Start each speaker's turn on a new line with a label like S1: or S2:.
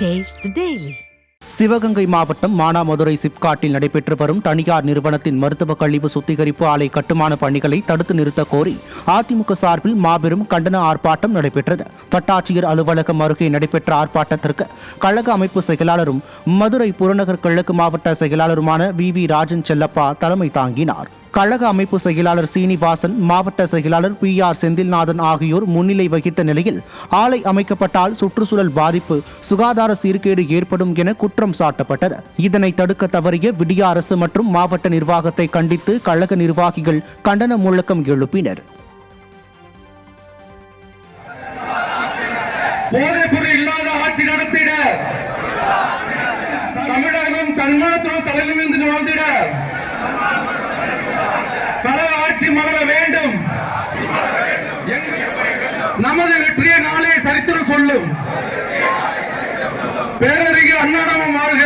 S1: Taste the Daily.
S2: Sivaganga மாவட்டம் மானாமதுரை சிப்காட்டில் நடைபெற்று வரும் தனியார் நிறுவனத்தின் மருத்துவ கழிவு சுத்திகரிப்பு ஆலை கட்டுமான பணிகளை தடுத்து நிறுத்த கோரி அதிமுக சார்பில் மாபெரும் கண்டன ஆர்ப்பாட்டம் நடைபெற்றது. வட்டாட்சியர் அலுவலகம் அருகே நடைபெற்ற ஆர்ப்பாட்டத்திற்கு கழக அமைப்பு செயலாளரும் மதுரை புறநகர் கிழக்கு மாவட்ட செயலாளருமான வி ராஜன் செல்லப்பா தலைமை தாங்கினார். கழக அமைப்பு செயலாளர் சீனிவாசன், மாவட்ட செயலாளர் PR செந்தில்நாதன் ஆகியோர் முன்னிலை வகித்த நிலையில் ஆலை அமைக்கப்பட்டால் சுற்றுச்சூழல் பாதிப்பு, சுகாதார சீர்கேடு ஏற்படும் என குற்றம் சாட்டப்பட்டது. இதனை தடுக்க தவறிய விடிய அரசு மற்றும் மாவட்ட நிர்வாகத்தை கண்டித்து கழக நிர்வாகிகள் கண்டன முழக்கம் எழுப்பினர்.
S3: ஆட்சி நடத்திட தமிழகம் தன்மானத்துடன் தலைநிமிர்ந்து வாழ்ந்திட கழக ஆட்சி மலர வேண்டும். நமது வெற்றியை நாளே சரித்திரம் சொல்லும். பேரறிஞர் அண்ணாவிடம் வாழ்க.